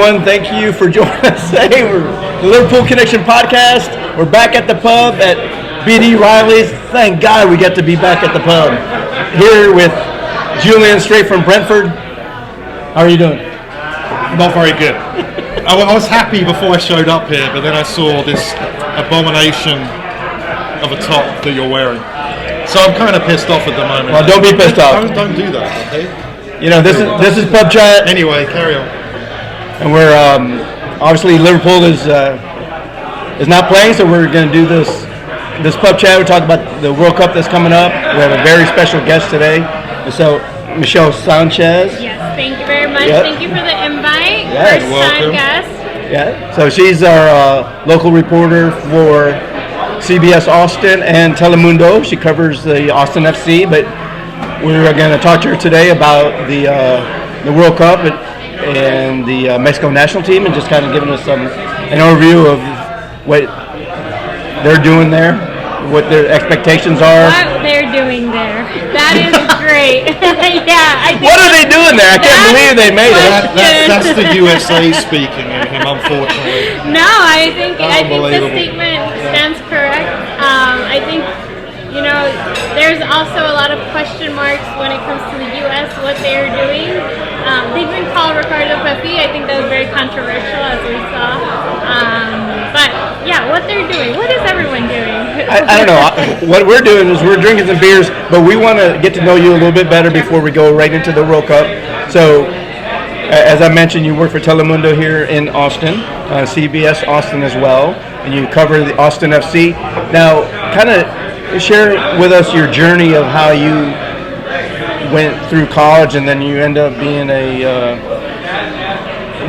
everyone. Thank you for joining us today. We're the Liverpool Connection podcast. We're back at the pub at BD Riley's. Thank God we got to be back at the pub. Here with Julian, straight from Brentford. How are you doing? Not very good. I was happy before I showed up here, but then I saw this abomination of a top that you're wearing. So I'm kind of pissed off at the moment. Well, don't be pissed off. Don't do that, okay? You know, this is PubChat. Anyway, carry on. And we're obviously Liverpool is not playing, so we're going to do this PubChat. We're talking about the World Cup that's coming up. We have a very special guest today. And so Michelle Sanchez. Yes, thank you very much. Yep. Thank you for the invite. Yes. First Welcome. time guest. Yeah. So she's our local reporter for CBS Austin and Telemundo. She covers the Austin FC, but we're going to talk to her today about the World Cup and the Mexico national team, and just kind of giving us an overview of what they're doing there, what their expectations are. What they're doing there. That is great. Yeah. I think What are they doing there? I can't believe they made it. That's the USA speaking in him, unfortunately. No, I think the Unbelievable. statement stands correct. I think, there's also a lot of question marks when it comes to the U.S., what they're doing. They've been called Ricardo Pepi. I think that was very controversial, as we saw. But, yeah, what they're doing. What is everyone doing? I don't know. What we're doing is we're drinking some beers, but we want to get to know you a little bit better before we go right into the World Cup. So, as I mentioned, you work for Telemundo here in Austin, CBS Austin as well, and you cover the Austin FC. Now, kind of share with us your journey of how you went through college and then you end up being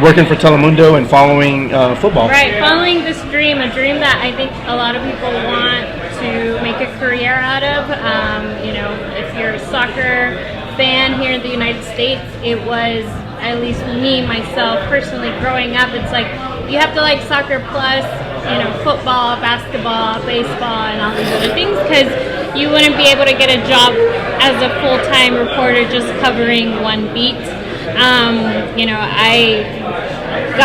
working for Telemundo and following football. Right, following this dream, a dream that I think a lot of people want to make a career out of. If you're a soccer fan here in the United States, it was, at least me, myself, personally, growing up, it's like you have to like soccer plus, football, basketball, baseball, and all these other things, because you wouldn't be able to get a job as a full-time reporter just covering one beat.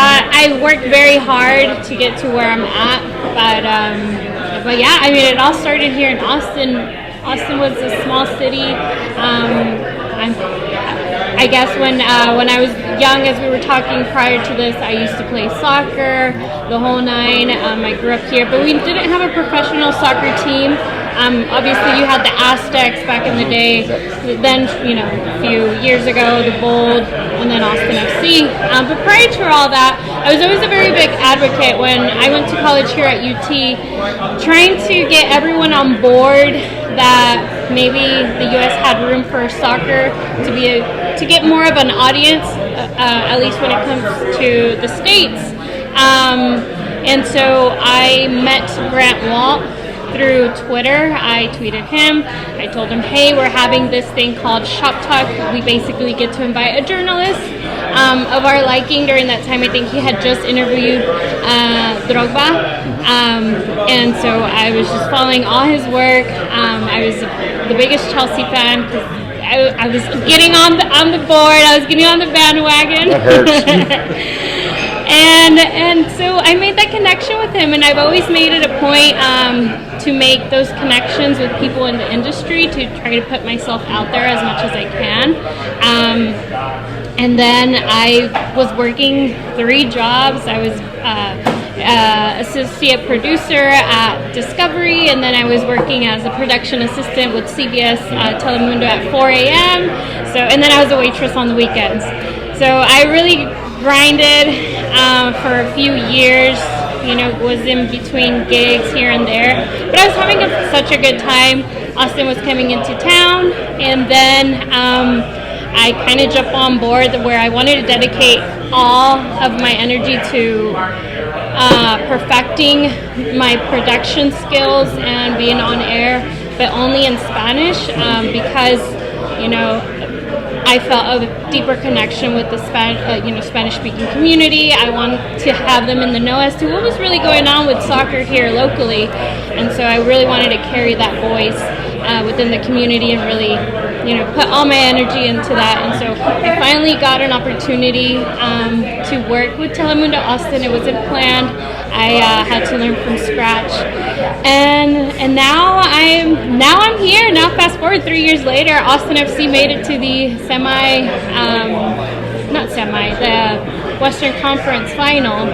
I worked very hard to get to where I'm at, but yeah, I mean, it all started here in Austin. Austin was a small city. I guess when I was young, as we were talking prior to this, I used to play soccer, the whole nine. I grew up here, but we didn't have a professional soccer team. Obviously, you had the Aztex back in the day. Then, a few years ago, the Bold, and then Austin FC. But prior to all that, I was always a very big advocate when I went to college here at UT, trying to get everyone on board that maybe the U.S. had room for soccer to get more of an audience, at least when it comes to the States. And so I met Grant Walt through Twitter. I tweeted him. I told him, hey, we're having this thing called Shop Talk. We basically get to invite a journalist of our liking. During that time, I think he had just interviewed Drogba. And so I was just following all his work. I was the biggest Chelsea fan because I was getting on the board. I was getting on the bandwagon. That hurts. And so I made that connection with him, and I've always made it a point to make those connections with people in the industry, to try to put myself out there as much as I can. And then I was working 3 jobs. I was associate producer at Discovery, and then I was working as a production assistant with CBS Telemundo at 4 a.m. And then I was a waitress on the weekends. So I really grinded for a few years, was in between gigs here and there. But I was having such a good time. Austin was coming into town, and then I kind of jumped on board where I wanted to dedicate all of my energy to perfecting my production skills and being on air, but only in Spanish, because, I felt a deeper connection with the Spanish-speaking community. I wanted to have them in the know as to what was really going on with soccer here locally, and so I really wanted to carry that voice within the community and really, put all my energy into that. And so I finally got an opportunity to work with Telemundo Austin. It wasn't planned. I had to learn from scratch, and now I'm here. Now fast forward 3 years later, Austin FC made it to the the Western Conference final,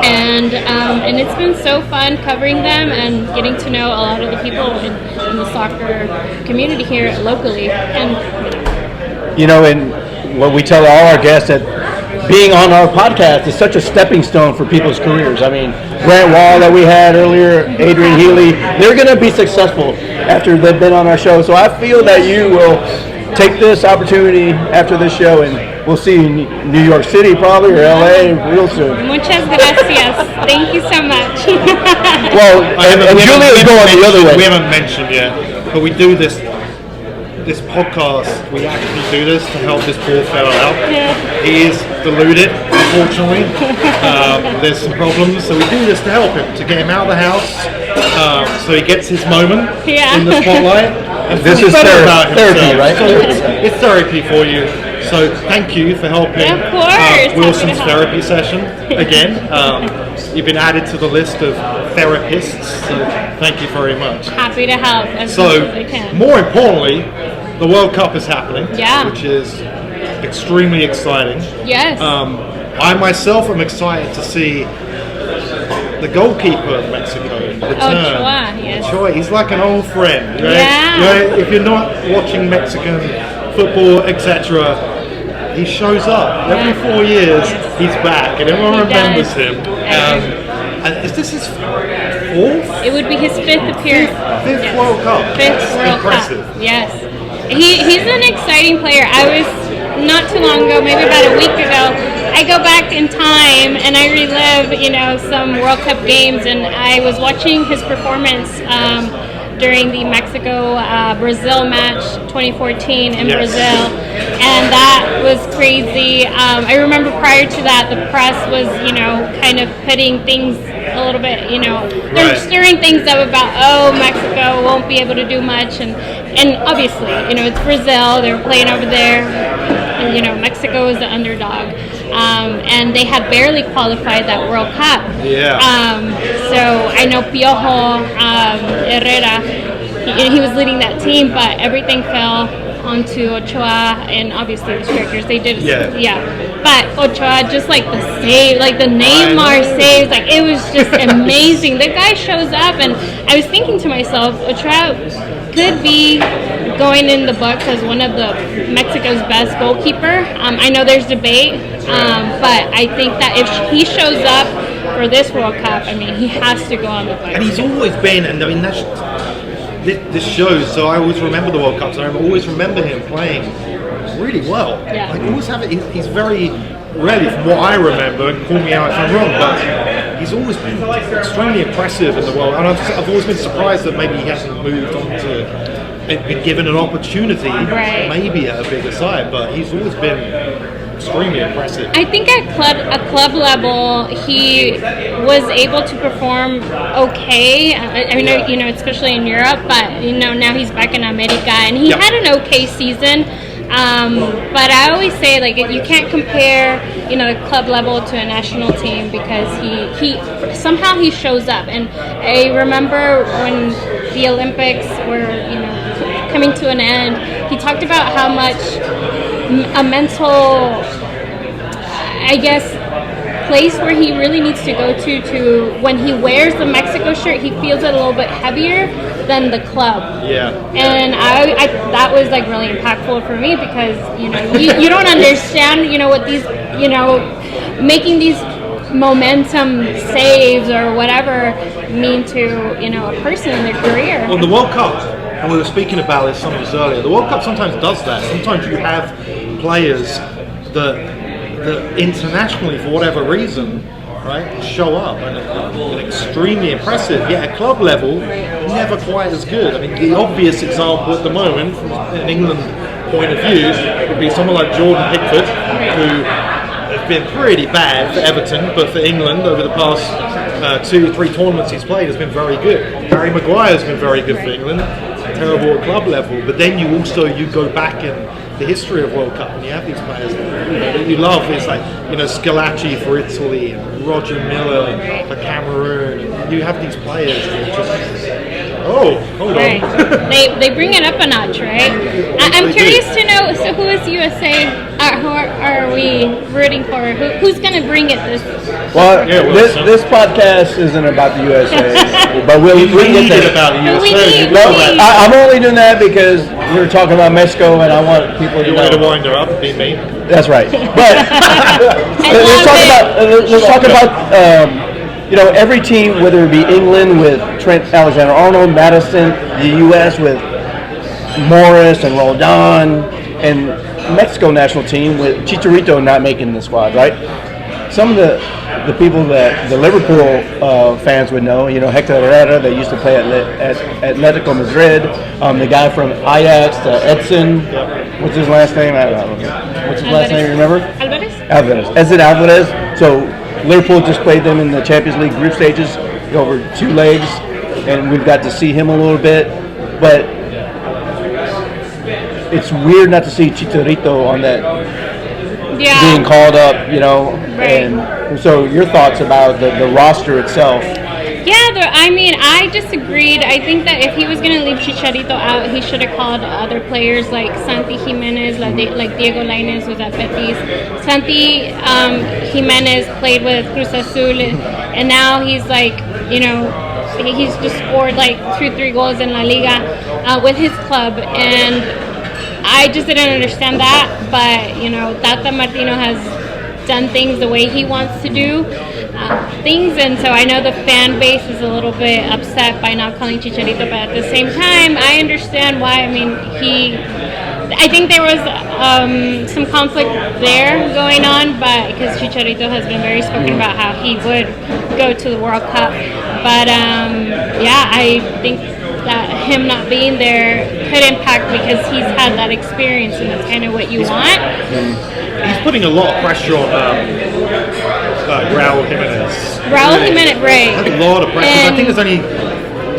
and it's been so fun covering them and getting to know a lot of the people in the soccer community here locally. And and what we tell all our guests that being on our podcast is such a stepping stone for people's careers. I mean, Grant Wall that we had earlier, Adrian Healy, they're going to be successful after they've been on our show. So I feel that you will take this opportunity after this show, and we'll see you in New York City probably, or LA real soon. Muchas gracias. Thank you so much. Well, and Julia's going the other way. We haven't mentioned yet, but we do this podcast, we actually do this to help this poor fellow out. Yeah. He is deluded, unfortunately. There's some problems, so we do this to help him, to get him out of the house, so he gets his moment in the spotlight. And this is therapy, right? So it's therapy for you. So thank you for helping Of course. Wilson's therapy session again. You've been added to the list of therapists, so thank you very much. Happy to help as much as I can. More importantly, the World Cup is happening, Yeah. which is extremely exciting. Yes. I myself am excited to see the goalkeeper of Mexico return. Ochoa, yes. Ochoa, he's like an old friend. Right? Yeah. If you're not watching Mexican football, etc., he shows up every 4 years. He's back, and everyone He remembers does. him. And is this his fourth? It would be his fifth appearance. Fifth Yes. World Cup. Fifth That's World impressive. Cup. Yes. He's an exciting player. I was not too long ago, maybe about a week ago, I go back in time and I relive, some World Cup games, and I was watching his performance during the Mexico-Brazil match 2014 in Brazil, and that was crazy. I remember prior to that, the press was, kind of putting things a little bit, they're stirring things up about, Mexico won't be able to do much, and obviously, it's Brazil, they were playing over there, and, Mexico is the underdog. And they had barely qualified that World Cup. Yeah. So I know Piojo Herrera, he was leading that team, but everything fell onto Ochoa and obviously the strikers. They did, But Ochoa, just like the save, like the Neymar saves, like it was just amazing. The guy shows up, and I was thinking to myself, Ochoa could be going in the books as one of the Mexico's best goalkeeper. I know there's debate, but I think that if he shows up for this World Cup, he has to go on the books. And he's always been, and this shows, so I always remember the World Cups, and I always remember him playing really well. Yeah. Like, always he's very rarely, from what I remember, and call me out if I'm wrong, but he's always been extremely impressive in the world, and I've always been surprised that maybe he hasn't moved on to been given an opportunity, maybe at a bigger side, but he's always been extremely impressive. I think at club level, he was able to perform okay. I know, especially in Europe, but now he's back in America, and he had an okay season. But I always say, like, you can't compare, the club level to a national team, because he somehow he shows up. And I remember when the Olympics were, coming to an end, he talked about how much a mental, place where he really needs to go to when he wears the Mexico shirt, he feels it a little bit heavier than the club. Yeah. And I that was like really impactful for me, because you don't understand what these making these momentum saves or whatever mean to a person in their career. Well, the World Cup, and we were speaking about this some of us earlier, the World Cup sometimes does that. Sometimes you have players that internationally, for whatever reason, right, show up and are extremely impressive, yet at club level, never quite as good. The obvious example at the moment, from an England point of view, would be someone like Jordan Pickford, who has been pretty bad for Everton, but for England over the past 2-3 tournaments he's played has been very good. Harry Maguire has been very good for England. terrible at club level. But then you go back in the history of World Cup and you have these players that you love. It's like, Scalacci for Italy and Roger Miller for Cameroon. You have these players that just, hold Right. on. they bring it up a notch, right? I'm curious to know, so who is USA, who are we rooting for? Who's going to bring it this? Well, this podcast isn't about the USA, but we'll get there. About the We USA. need- No, I'm only doing that because we were talking about Mexico, and I want people to You want to know. wind her up and be mean? That's right. But let's talk about every team, whether it be England with Trent Alexander-Arnold, Madison, the U.S. with Morris and Roldan, and Mexico national team with Chicharito not making the squad, right? Some of the people that the Liverpool fans would know, Hector Herrera, they used to play at Atletico Madrid. The guy from Ajax, Edson, what's his last name? I don't know. What's his last name? Remember? Alvarez? Edson Alvarez. So Liverpool just played them in the Champions League group stages over 2 legs, and we've got to see him a little bit. But it's weird not to see Chicharito on that being called up, Right. And so your thoughts about the roster itself? Yeah, I disagreed. I think that if he was going to leave Chicharito out, he should have called other players like Santi Jimenez, like Diego Lainez was at Betis. Santi Jimenez played with Cruz Azul, and now he's he's just scored like 2-3 goals in La Liga with his club, and I just didn't understand that. But Tata Martino has done things the way he wants to do things, and so I know the fan base is a little bit upset by not calling Chicharito, but at the same time I understand why. I think there was some conflict there going on, but because Chicharito has been very spoken about how he would go to the World Cup, but I think that him not being there could impact because he's had that experience, and that's kind of what you want. He's putting a lot of pressure on Raul Jimenez. Right. A lot of pressure. I think there's only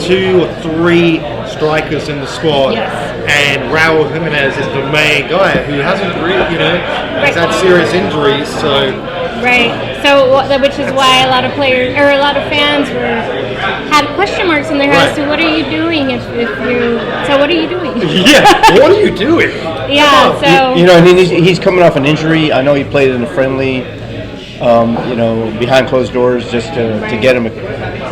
2 or 3 strikers in the squad, and Raul Jimenez is the main guy who hasn't really, he's had serious injuries. So which is why a lot of players or a lot of fans had question marks in their heads. So what are you doing what are you doing? What are you doing? He's coming off an injury. I know he played in a friendly, behind closed doors just to get him,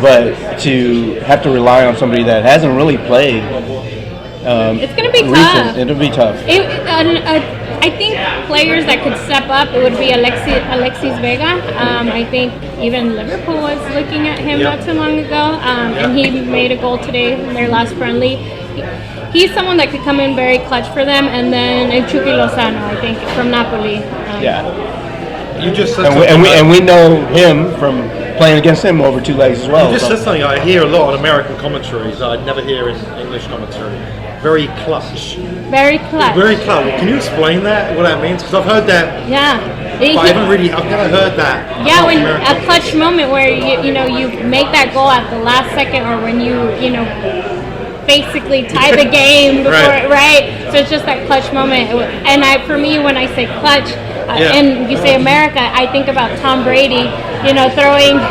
but to have to rely on somebody that hasn't really played. It's going to be tough. It'll be tough. I think players that could step up, it would be Alexis Vega. I think even Liverpool was looking at him not too long ago, and he made a goal today in their last friendly. He's someone that could come in very clutch for them, and then Chucky Lozano, I think, from Napoli. You just said and we know him from playing against him over 2 legs as well. You just said something I hear a lot on American commentaries that I'd never hear in English commentary. Very clutch. Very clutch. Can you explain that? What that means? Because I've heard that. Yeah. I've never heard that. Yeah, when a clutch moment where you make that goal at the last second, or when you basically tie the game before right? So it's just that clutch moment. And for me, when I say clutch, and you say America, I think about Tom Brady, throwing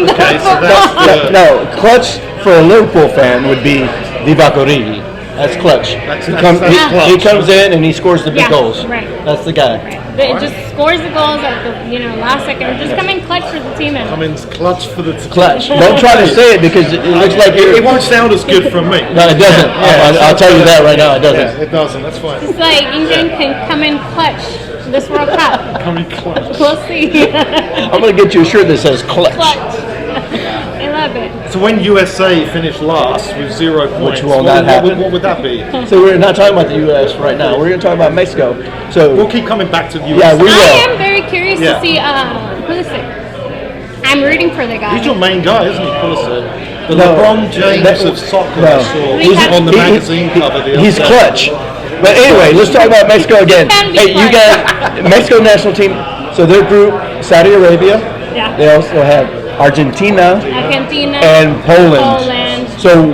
the football. No, clutch for a Liverpool fan would be Divock Origi. That's clutch. He comes in and he scores the big goals. Right. That's the guy. Right. But it just scores the goals at the last second. Just come in clutch for the team. Come in clutch for the team. Clutch. Don't try to say it because it looks like it won't sound as good from me. No, it doesn't. I'll tell you that right now. It doesn't. Yeah, it doesn't. That's fine. It's like England can come in clutch this World Cup. Come in clutch. We'll see. I'm going to get you a shirt that says clutch. I love it. So when USA finished last with 0 points, which will not happen. What would that be? So we're not talking about the U.S. right now. We're going to talk about Mexico. So we'll keep coming back to the U.S. Yeah, we will. I am very curious to see Pulisic. I'm rooting for the guy. He's your main guy, isn't he, Pulisic? The LeBron James of soccer. I saw. He's on the magazine cover. He's clutch. But anyway, let's talk about Mexico again. Hey, you got Mexico national team. So their group, Saudi Arabia. Yeah. They also have Argentina, and Poland. So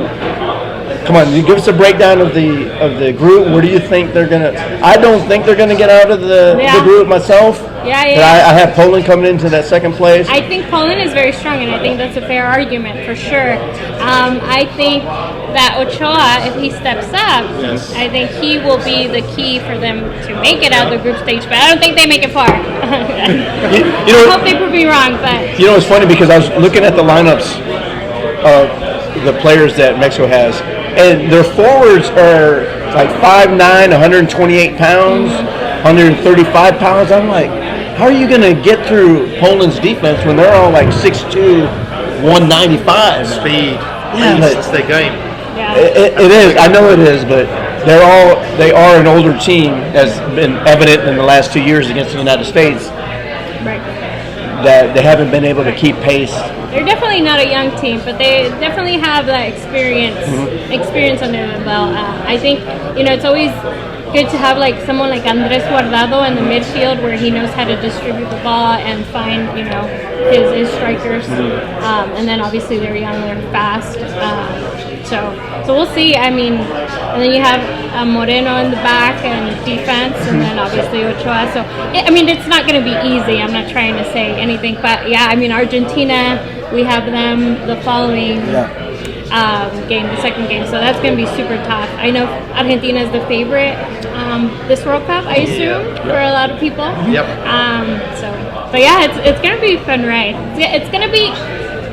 Come on, you give us a breakdown of the group. Where do you think they're gonna? I don't think they're gonna get out of the group myself. Yeah. But I have Poland coming into that second place. I think Poland is very strong, and I think that's a fair argument for sure. I think that Ochoa, if he steps up, I think he will be the key for them to make it out of the group stage. But I don't think they make it far. I hope they prove me wrong, but it's funny because I was looking at the lineups of the players that Mexico has, and their forwards are like 5'9", 128 pounds, 135 pounds. I'm like, how are you going to get through Poland's defense when they're all like 6'2", 195? Speed. Yeah, that's their game. yeah. It is. I know it is, but they are an older team, as been evident in the last 2 years against the United States. Right. That they haven't been able to keep pace. They're definitely not a young team, but they definitely have that experience under their belt. I think it's always good to have like someone like Andres Guardado in the midfield, where he knows how to distribute the ball and find his strikers. And then obviously they're young, they're fast. So we'll see. I mean, and then you have Moreno in the back and defense, and then obviously Ochoa. So it's not going to be easy. I'm not trying to say anything, but yeah, I mean Argentina, we have them the following game, the second game. So that's going to be super tough. I know Argentina is the favorite this World Cup, I assume, for a lot of people. Yep. So yeah, it's going to be a fun ride. It's going to be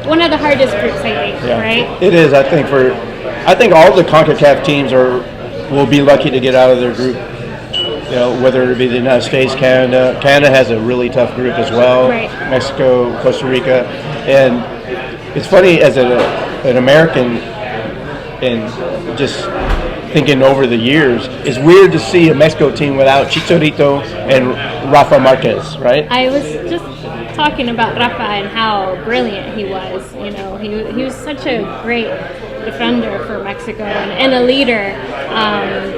one of the hardest groups, I think, right? It is. I think all the CONCACAF teams will be lucky to get out of their group. Whether it be the United States, Canada. Canada has a really tough group as well. Right. Mexico, Costa Rica, and it's funny as an American, and just thinking over the years, it's weird to see a Mexico team without Chicharito and Rafa Marquez, right? I was just talking about Rafa and how brilliant he was. He was such a great defender for Mexico and a leader.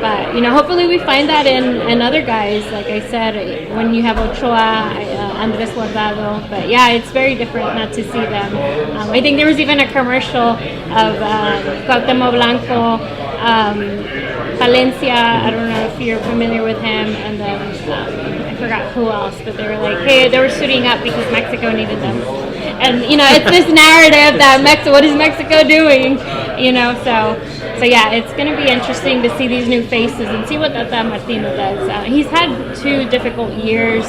But hopefully we find that in other guys. Like I said, when you have Ochoa, Andres Guardado. But yeah, it's very different not to see them. I think there was even a commercial of Cuauhtémoc Blanco, Valencia. I don't know if you're familiar with him, and then I forgot who else, but they were like, hey, they were suiting up because Mexico needed them. And it's this narrative that what is Mexico doing? So yeah, it's going to be interesting to see these new faces and see what Tata Martino does. He's had 2 difficult years,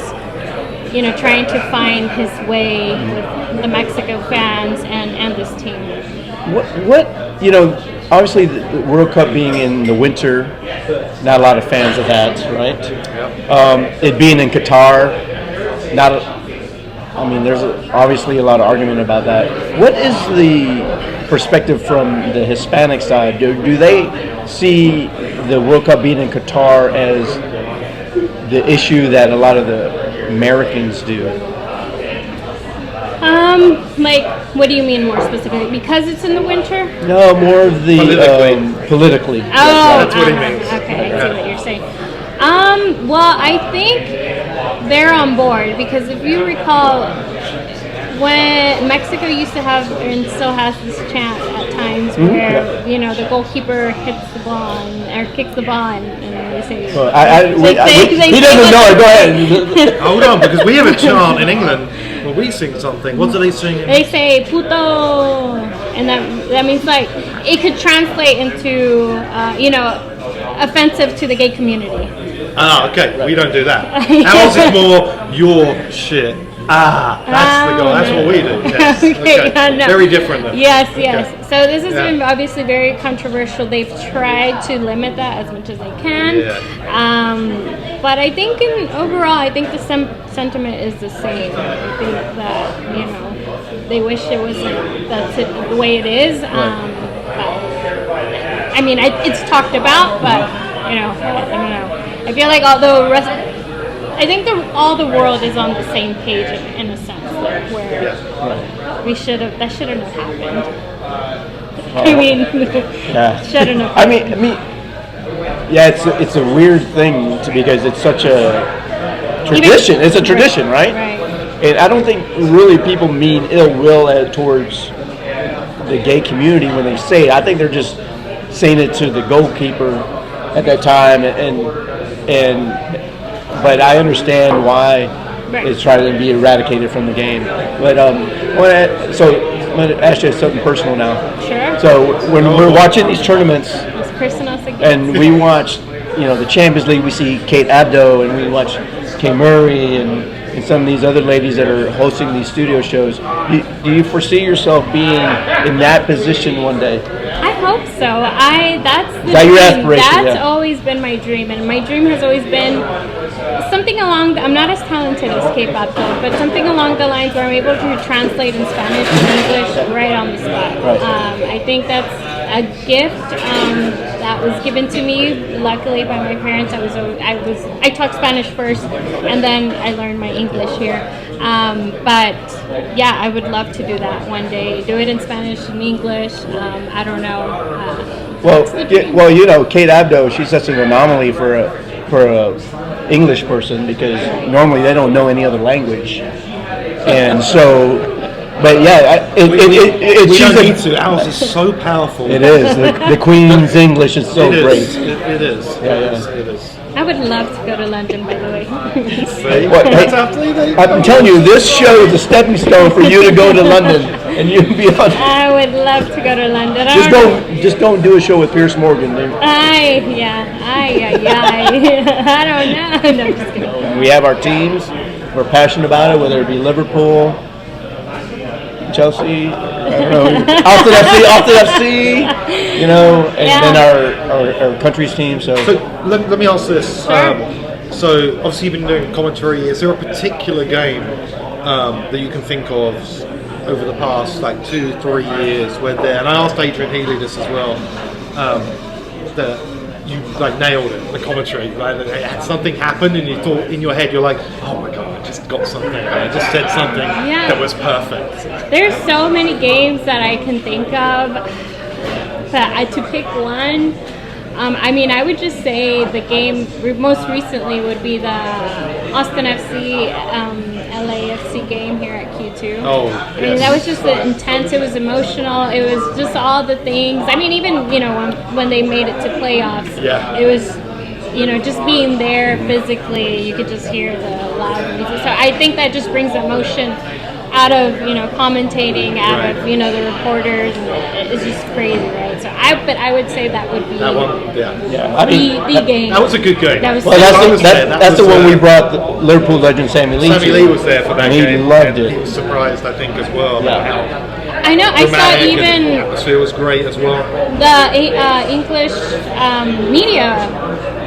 trying to find his way with the Mexico fans and this team. What obviously the World Cup being in the winter, not a lot of fans of that, right? Yep. It being in Qatar, there's obviously a lot of argument about that. What is the perspective from the Hispanic side? Do they see the World Cup being in Qatar as the issue that a lot of the Americans do? What do you mean more specifically? Because it's in the winter? No, more of the politically. Oh, that's what he means. Okay, I see what you're saying. Well, I think they're on board because if you recall, when Mexico used to have and still has this chant at times where the goalkeeper hits the ball or kicks the ball and they say. He doesn't know it. Go ahead. Hold on, because we have a chant in England when we sing something. What do they sing? They say puto, and that means like it could translate into offensive to the gay community. Ah, okay. We don't do that. Ours is more your shit. That's the goal. That's what we do. Yes. Okay. Yeah, no. Very different then. Yes. So this has been obviously very controversial. They've tried to limit that as much as they can. Yeah. But I think overall, I think the sentiment is the same. I think that they wish it wasn't the way it is. But, it's talked about, but I don't know. I feel like all the world is on the same page in a sense, where that shouldn't have happened. Shouldn't have happened. It's a weird thing because it's such a tradition. It's a tradition, right? And I don't think really people mean ill will towards the gay community when they say it. I think they're just saying it to the goalkeeper at that time, but I understand why it's trying to be eradicated from the game. But I'm going to ask you something personal now. Sure. So when we're watching these tournaments, It's personal again. and we watch, the Champions League, we see Kate Abdo, and we watch Kay Murray, and some of these other ladies that are hosting these studio shows. Do you foresee yourself being in that position one day? I hope so. That's the Is that your dream. aspiration? That's always been my dream, and my dream has always been something along. I'm not as talented as Kate Abdo, but something along the lines where I'm able to translate in Spanish and English right on the spot. Right. I think that's a gift that was given to me, luckily by my parents. I taught Spanish first, and then I learned my English here. But yeah, I would love to do that one day. Do it in Spanish and English. I don't know. Kate Abdo, she's such an anomaly for a English person, because normally they don't know any other language, and so. But yeah, we don't need to. Ours is so powerful. It is. The Queen's English is so great. It is. Yeah. It is. I would love to go to London, by the way. I'm telling you, this show is a stepping stone for you to go to London, and you can be on. I would love to go to London. Just don't do a show with Pierce Morgan. I don't know. No, just kidding. We have our teams. We're passionate about it, whether it be Liverpool, Chelsea, Austin FC, and then our country's team. So let me ask this. Sure. So obviously you've been doing commentary. Is there a particular game that you can think of over the past 2-3 years and I asked Adrian Healy this as well, that you nailed it, the commentary, right? That something happened and you thought in your head, you're like, oh my god, I just got something, I just said something that was perfect. There's so many games that I can think of, but to pick one, I would just say the game most recently would be the Austin FC, LAFC game here at Q2. Oh, yes. That was just intense. It was emotional. It was just all the things. Even when they made it to playoffs, it was just being there physically. You could just hear the loud music. So I think that just brings emotion out of commentating, out of the reporters. It's just crazy, right? So I would say that would be that one. The game. That was a good game. That was that's the one we brought. The Liverpool legend Sammy Lee. Sammy Lee was there for that game. He loved it. He was surprised, I think, as well. About how I know. I saw the even atmosphere was great as well. the English media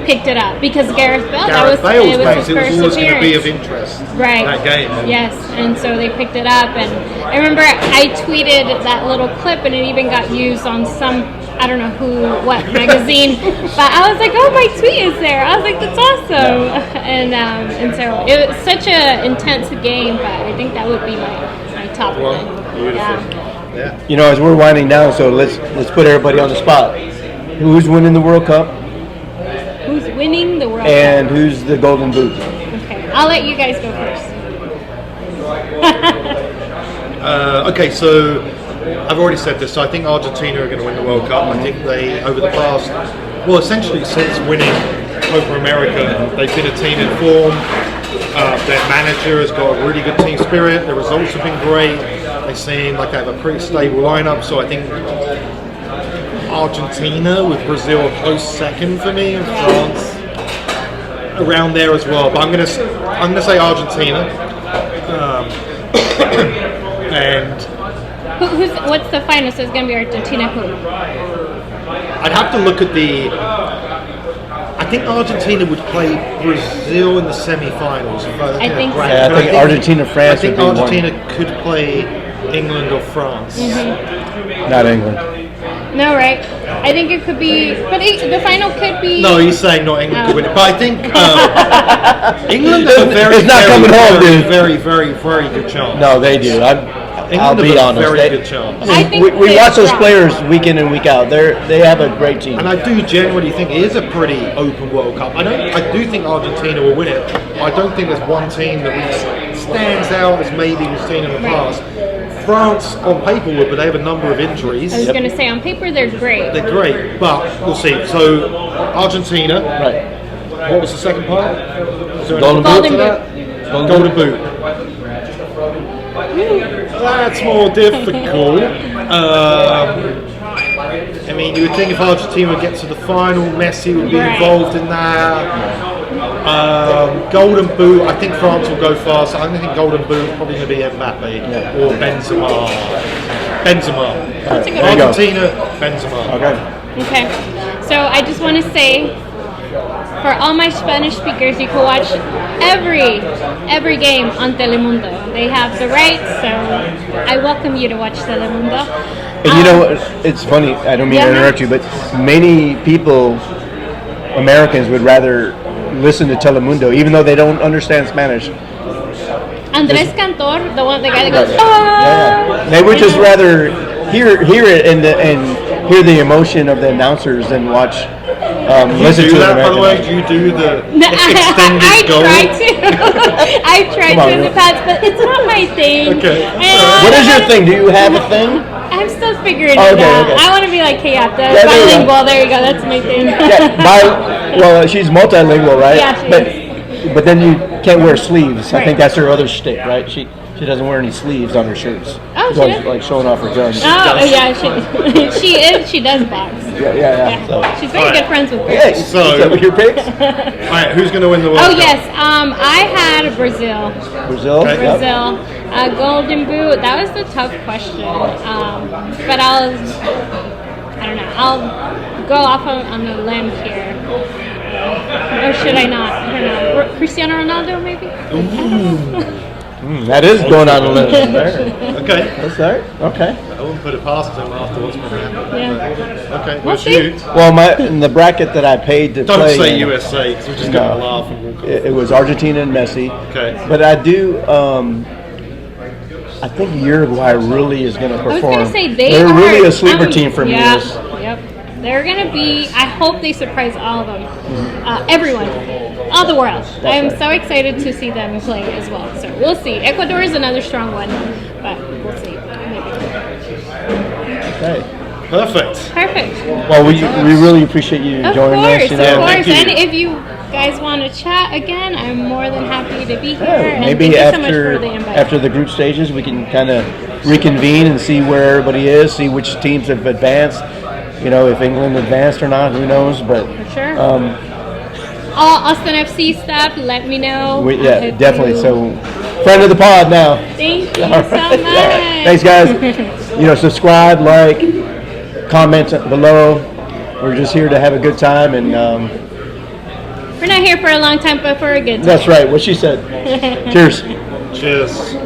picked it up because Gareth Bale. It was his first always going to be of appearance. interest. Right. That game. Yes, and so they picked it up, and I remember I tweeted that little clip, and it even got used on some, I don't know what magazine, but I was like, oh, my tweet is there. I was like, that's awesome, and so it was such an intense game, but I think that would be my top one. Yeah. As we're winding down, so let's put everybody on the spot. Who's winning the World Cup? Who's winning the World Cup? And who's the Golden Boot? Okay, I'll let you guys go first. Okay, so I've already said this. So I think Argentina are going to win the World Cup. I think they, over the past, essentially since winning Copa America, they've been a team in form. Their manager has got a really good team spirit. Their results have been great. They seem like they have a pretty stable lineup. So I think Argentina, with Brazil a close second for me, and France around there as well. But I'm gonna say Argentina. And what's the final? So it's gonna be Argentina who? I'd have to look at I think Argentina would play Brazil in the semi-finals. I think so. I think Argentina, France. I think Argentina could play England or France. Mm-hmm. Not England. No, right? I think it could be, but the final could be. No, he's saying not England could win it, but I think England have a very, it's not coming home, dude. Very, very, very good chance. No, they do. I'll be honest. Very good chance. I think we watch those players week in and week out. They have a great team. And I do genuinely think it is a pretty open World Cup. I do think Argentina will win it. I don't think there's one team that stands out as maybe we've seen in the past. France on paper would, but they have a number of injuries. I was going to say, on paper, they're great. They're great, but we'll see. So Argentina. Right. What was the second part? Was there Golden anything Boot. to that? Golden Boot. That's more difficult. I mean, you would think if Argentina would get to the final, Messi would be involved in that. Golden Boot, I think France will go fast. I think Golden Boot is probably going to be Mbappe or Benzema. That's a good one. Argentina, Benzema. Okay. So I just want to say, for all my Spanish speakers, you can watch every game on Telemundo. They have the rights, so I welcome you to watch Telemundo. And you know, it's funny, I don't mean to interrupt you, but many people, Americans, would rather listen to Telemundo, even though they don't understand Spanish. Andres Cantor, the guy that goes, They would just rather hear it and hear the emotion of the announcers than watch. Listen Do to that, the by the way? American. Do you do the I extended goal? try to. I tried to in the past, but it's not my thing. Okay. What is your thing? Do you have a thing? I'm still figuring it Okay, out. okay. I want to be like Kayapta, there you go. bilingual. There you go. That's my thing. Well, she's multilingual, right? Yeah, she but then you can't wear sleeves. I Right. think that's her other shtick, right? She doesn't wear any sleeves on her shirts. Oh, She's she always, does? like showing off her guns. Oh, yeah, she does box. Yeah. So. She's very good friends with Hey, Chris. so with your picks? All right, who's going to win the World Oh, Cup? yes. I had Brazil. Brazil? Okay. Yep. Brazil. Golden Boot. That was the tough question. But I don't know. I'll go off on the limb here. Or should I not? I don't know. Cristiano Ronaldo, maybe? That is going on the list. Okay. That's right. Okay. I wouldn't put it past him after what's going to happen. Yeah. Okay, We'll what's see. you? Well, in the bracket that I paid to Don't play say in, USA, because we're just No. going to laugh and walk off. it was Argentina and Messi. Okay. But I do. I think Uruguay really is going to I was perform. going to say They're really a sleeper team for me. Yeah. Yep. They're going to be, I hope they surprise all of them. Everyone. All the world. I am so excited to see them play as well. So we'll see. Ecuador is another strong one, but we'll see. Maybe. Okay. Perfect. Perfect. Well, we really appreciate you Of joining course, us. of course. And if you guys want to chat again, I'm more than happy to be here. And Maybe thank you so much for the invite. after the group stages, we can kind of reconvene and see where everybody is, see which teams have advanced. You know, if England advanced or not, who knows? But For sure. All Austin FC stuff, let me know. If definitely. you- So, friend of the pod now. Thank you All so right. much. Thanks, guys. Subscribe, like, comment below. We're just here to have a good time, and We're not here for a long time, but for a good time. that's right. What she said. Cheers. Cheers.